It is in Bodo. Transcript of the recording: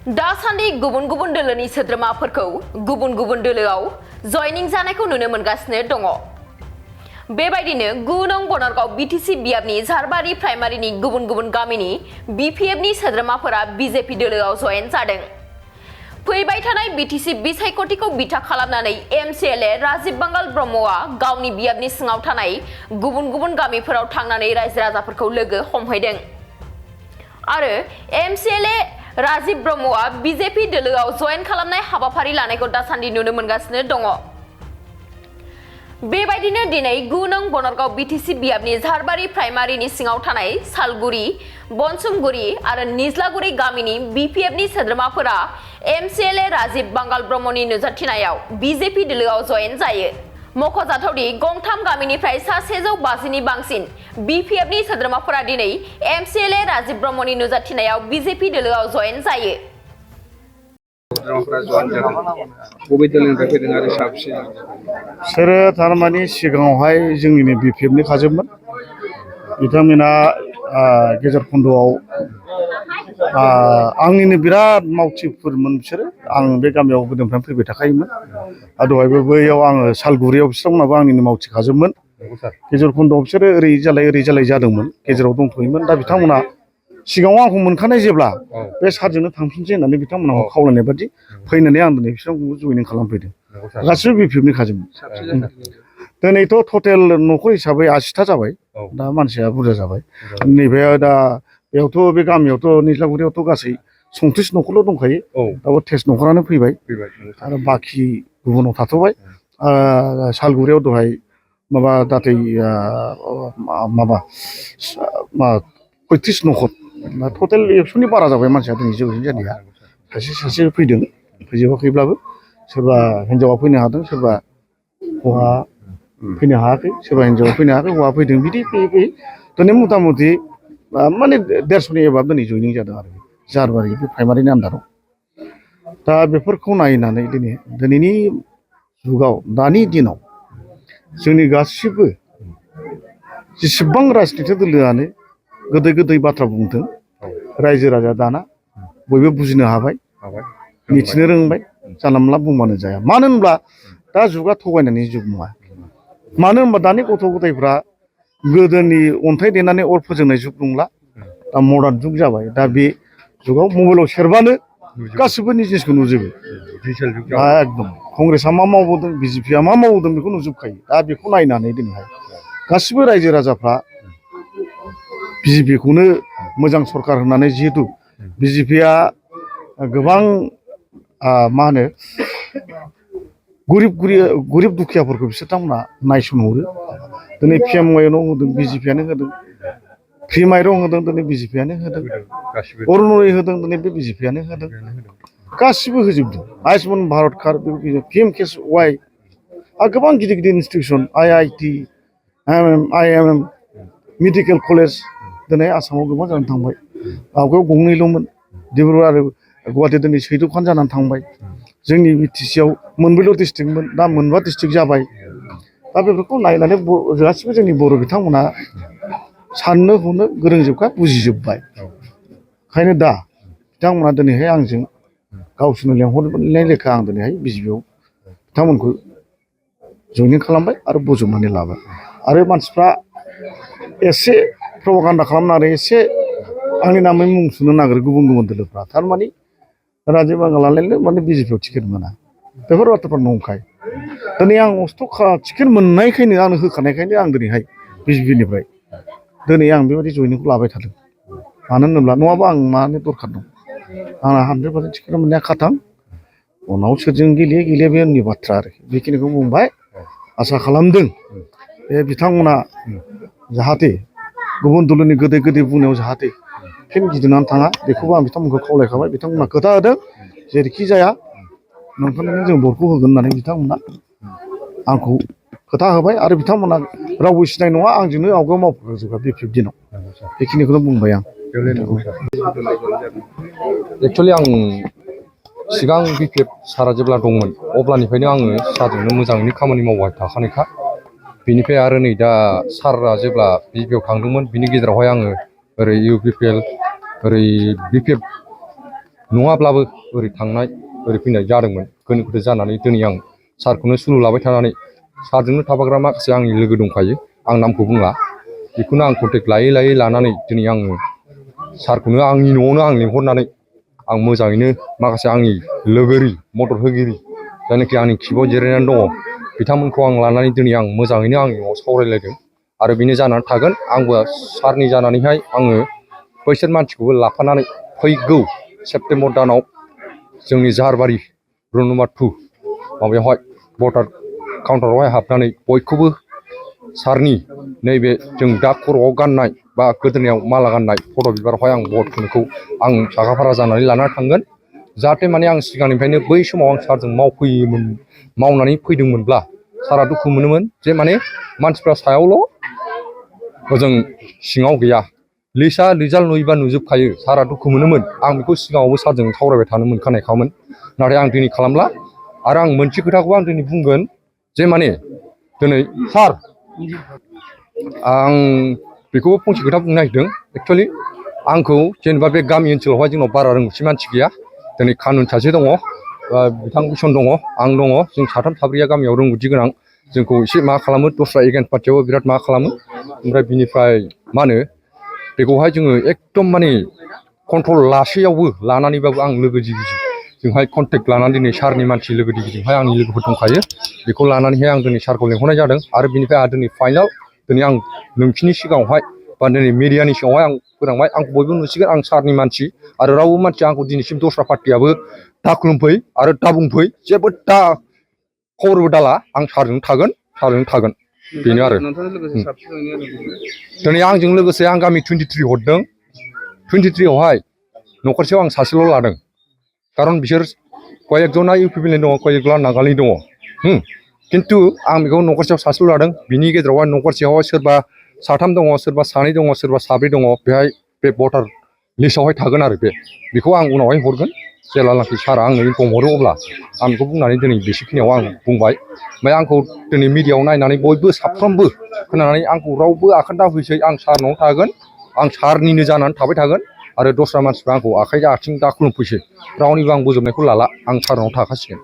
दासान्दि गुबुन गुबुन दोलोनि सोद्रोमाफोरखौ गुबुन गुबुन दोलोआव जयनिं जानायखौ नुनो मोनगासिनो दङ। बेबायदिनो 9 नं बनारगाव बिटिसि बियाबनि झारबारि प्राइमारिनि गुबुन गुबुन गामिनि बिपिएफनि सोद्रोमाफोरा बिजेपि दोलोआव जयेन जादों। फैबाय थानाय बिटिसि बिसायख'थिखौ बिथा खालामनानै एमसिएलए राजीब बांगाल ब्रह्मआ गावनि बियाबनि सिङाव थानाय गुबुन गुबुन गामिफोराव थांनानै रायजो राजाफोरखौ लोगो हमहैदों आरो एमसिएलए राजीब ब्रह्मआ बिजेपि दोलोआव जयेन खालामनाय हाबाफारि लानायखौ दासान्दि नुनो मोनगासिनो दङ। बेबायदिनो दिनै 9 नं बनारगाव बिटिसि बियाबनि झारबारि प्राइमारिनि सिङाव थानाय सालगुरि, बनसुमगुरि आरो निज्लागुरि गामिनि बिपिएफनि सोद्रोमाफोरा एमसिएलए राजीब बांगाल ब्रह्मनि नुजाथिनायाव बिजेपि दोलोआव जयेन जायो। मख'जाथावदि गंथाम गामिनिफ्राय 750नि बांसिन बिपिएफनि सोद्रोमाफोरा दिनै एमसिएलए राजीब ब्रह्मनि नुजाथिनायाव बिजेपि दोलोआव जयेन जायो। बिसोरो थारमाने सिगाङावहाय जोंनिनो बिपिएफनि खाजोबमोन। बिथांमोना गेजेर खन्द'आव आंनिनो बिराद मावथिफोरमोन बिसोरो। आं बे गामियाव गोदोनिफ्रायनो फैबाय थाखायोमोन। आरो दहायबो बैयाव आङो सालगुरियाव बिथांमोनाबो आंनिनो मावथि खाजोबमोन। गेजेर खन्द'आव बिसोरो ओरै जालाय जादोंमोन, गेजेराव दंथ'योमोन। दा बिथांमोना सिगाङाव आंखौ मोनखानाय जेब्ला बे सारजोंनो थांफिनसै होननानै बिथांमोनखौ खावलायनाय बादि फैनानै आं दिनै बिसोरखौ जयनिं खालामफैदों। गासिबो बिपिएफनि खाजोबमोन। दिनैथ' टटेल न'खर हिसाबै 80था जाबाय। दा मानसिया बुरजा जाबाय। नैबे दा बेयावथ' बे गामियावथ' निज्लागुरियावथ' गासै 34 न'खरल' दंखायो। दाबो 23 न'खरानो फैबाय आरो बाखि गुबुनाव थाथ'बाय। सालगुरियाव दहाय माबा दाथै 35 न'खर। टटेल 100नि बारा जाबाय मानसिया दिनै जयेन जानाया। सासे फैदों, फैजोबाखैब्लाबो सोरबा हिन्जावा फैनो हादों, सोरबा हौवा फैनो हायाखै, सोरबा हिन्जावा फैनो हायाखै, हौवा फैदों। बिदि फैयै दिनै मथा मथि माने 150नि एबाब दिनै जयनिं जादों आरो झारबारि बे प्राइमारिनि आन्दाराव। दा बेफोरखौ नायनानै दिनैनि जुगाव, दानि दिनाव जोंनि गासिबो जेसेबां राजनिथिक दोलोआनो गोदै बाथ्रा बुंदों, रायजो राजा दाना बयबो बुजिनो हाबाय, मिथिनो रोंबाय। जानला मोनला बुंबानो जाया। मानो होनब्ला दा जुगा थगायनायनि जुग नङा। मानो होनबा दानि गथ' गथायफ्रा गोदोनि अन्थाइ देनानै अर फोजोंनाय जुग नंला। दा मडार्न जुग जाबाय। दा बे जुगाव मबाइलाव सेरबानो गासिबो जिनिसखौ नुजोबो। दा एकदम कंग्रेसआ मा मावबोदों, बिजेपिआ मा मावदों बेखौ नुजोबखायो। दा बेखौ नायनानै दिनैहाय गासिबो रायजो राजाफ्रा बिजेपिखौनो मोजां सरकार होननानै, जिहेतु बिजेपिआ गोबां मा होनो गरिब दुखियाफोरखौ बिथांमोना नायसनहरो। दिनै पिएम माइरं होदों, बिजेपिआनो होदों। फ्रि माइरं होदों, दिनै बिजेपिआनो होदों। अरुनदय होदों, दिनै बे बिजेपिआनो होदों। गासिबो होजोबदों। Ayushman Bharat card, PM KS Y आरो गोबां गिदिर institution, IIT, IIM, medical college दिनै आसामाव गोबां जानानै थांबाय। आवगायाव गंनैल'मोन, डिब्रुगड़ आरो गुवाहाटि दिनै 14खान जानानै थांबाय। जोंनि बिटिसिआव मोनब्रैल' डिस्ट्रिक्टमोन, दा 9 डिस्ट्रिक्ट जाबाय। दा बेफोरखौ नायनानै गासिबो जोंनि बर' बिथांमोना साननो हनो गोरोंजोबखा, बुजिजोब्बाय। ओंखायनो दा बिथांमोना दिनैहाय आंजों गावसोरनो लेंहरनाय लेखा आं दिनैहाय बिजेपिआव बिथांमोनखौ जयनिं खालामबाय आरो बजबनानै लाबाय। आरो मानसिफ्रा एसे प्रपागान्डा खालामनानै एसे आंनि नामै मुं सुनो नागिरो गुबुन दोलोफ्रा। थारमाने राजीब बांगालालायनो माने बिजेपिआव टिकेट मोना, बेफोर बाथ्राफ्रा नंखाय। दिनै आं टिकेट मोननायखायनो, आंनो होखानायखायनो आं दिनैहाय बिजेपिनिफ्राय दिनै आं बेबायदि जयनिंखौ लाबाय थादों। मानो होनोब्ला नङाबा आं मानो दरखार दं। आंहा 100% टिकेट मोननाया खाथां। उनाव सोरजों गेलेयो बे उननि बाथ्रा आरोखि। बेखिनिखौ बुंबाय। आसा खालामदों बे बिथांमोना जाहाथे गुबुन दोलोनि गोदै बुंनायाव जाहाथे फिन गिदिंनानै थाङा, बेखौबो आं बिथांमोनखौ खावलायखाबाय। बिथांमोना खोथा होदों, जेरैखि जाया नोंथांनो जों भटखौ होगोन होननानै बिथांमोना आंखौ खोथा होबाय। आरो बिथांमोना रावबो सिनाय नङा, आंजोंनो आवगायाव मावफाजोबबाय बिपिएफ दिनाव। बेखिनिखौनो बुंबाय आं। एक्चुवेलि आं सिगां बिपिएफ सारा जेब्ला दंमोन अब्लानिफ्रायनो आङो सारजोंनो मोजाङैनो खामानि मावबाय थाखानायखा। बेनिफ्राय आरो नै दा सारआ जेब्ला बिपिएफ थांदोंमोन, बिनि गेजेरावहाय आङो ओरै इउपिपिएल, ओरै बिपिएफ नङाब्लाबो ओरै थांनाय ओरै फैनाय जादोंमोन गोनो गोथो जानानै दिनै आं सारखौनो सुलु लाबाय थानानै सारजोंनो थाफाग्रा माखासे आंनि लोगो दंखायो आं नामखौ बुंला बेखौनो आं कन्टेक्ट लायै लायै लानानै दिनै आङो सारखौनो आंनि न'आवनो आं लिंहरनानै आं मोजाङैनो माखासे आंनि लोगोरि मदद होगिरि जायनाखि आंनि खिबाव जिरायनानै दङ बिथांमोनखौ आं लानानै दिनै आं मोजाङैनो आंनि न'आव सावरायलायदों आरो बेनो जानानै थागोन आंबो सारनि जानानैहाय आङो बैसोर मानसिखौबो लाफानानै फैगौ सेप्तेम्बर दानाव जोंनि जाहारबारि रुम नम्बर 2 माबायावहाय भटार काउन्टारावहाय हाबनानै बयखौबो सारनि नैबे जों दा खर'आव गाननाय बा गोदोनायाव माला गाननाय फट' बिबारावहाय आं भट होनायखौ आं साखाफारा जानानै लानानै थांगोन जाहाथे माने आं सिगांनिफ्रायनो बै समाव आं सारजों मावनानै फैदोंमोनब्ला सारा दुखु मोनोमोन जे माने मानसिफ्रा सायावल' ओजों सिङाव गैया लिस्टआ रिजाल्ट नुयोबा नुजोबखायो सारा दुखु मोनोमोन आं बेखौ सिगाङावबो सारजों सावरायबाय थानो मोनखानायखामोन नाथाय आं दिनै खालामला आरो आं मोनसे खोथाखौ आं दिनै बुंगोन जे माने दिनै सार आं बेखौबो फंसे खोथा बुंनो नागिरदों एक्सुवेलि आंखौ जेनेबा बे गामि ओनसोलावहाय जोंनाव बारा रोंगौथि मानसि गैया दिनै कानुन सासे दङ बिथां भुषन दङ आं दङ जों साथाम साब्रैया गामियाव रोंगौथि गोनां जोंखौ एसे मा खालामो दस्रा एगेन्स्ट पार्टियावबो बिराद मा खालामो ओमफ्राय बिनिफ्राय मा होनो बेखौहाय जोङो एकदम माने कन्ट्रल लासेयावबो लानानैबाबो आं लोगो दिगिजोंहाय कन्टेक्ट लानानै दिनै सारनि मानसि लोगो दिगिजोंहाय आंनि लोगोफोर दंखायो बेखौ लानानैहाय आं दिनै सारखौ लेंहरनाय जादों आरो बिनिफ्राय आंहा दिनै फाइनाल दिनै आं नोंसिनि सिगाङावहाय बा दिनै मिडियानि सिगाङावहाय आं फोरोंबाय आंखौ बयबो नुसिगोन आं सारनि मानसि आरो रावबो मानसिया आंखौ दिनैसिम दस्रा पार्टियाबो दा खुलुमफै आरो दा बुंफै जेबो दा खबरबो दाला आं सारजों थागोन बेनो आरो दिनै आंजों लोगोसे आं गामि 23 हरदों 23आवहाय न'खरसेयाव आं सासेल' लादों खारन बिसोर कयेकजना इउपिपिएलनि दङ कयेकजना नागालेण्डनि दङ खिन्थु आं बेखौ न'खरसेयाव सासेल' लादों बिनि गेजेरावहाय न'खरसेयावहाय सोरबा साथाम दङ सोरबा सानै दङ सोरबा साब्रै दङ बेहाय बे भटार लिस्टआवहाय थागोन आरो बेखौ आं उनावहाय हरगोन जेब्लानाखि सारा आंनो इनफर्म हरो अब्ला आं बेखौ बुंनानै दिनै बेसेखिनियाव आं बुंबाय ओमफ्राय आंखौ दिनै मिडियाआव नायनानै बयबो साफ्रोमबो खोनानानै आंखौ रावबो आखान्दा होफैसै आं सारनाव थागोन आं सारनिनो जानानै थाबाय थागोन आरो दस्रा मानसिफ्रा आंखौ आखाइ आथिं दा खुलुमफैसै रावनिबो आं बोजबनायखौ लाला आं सारनाव थाखासिगोन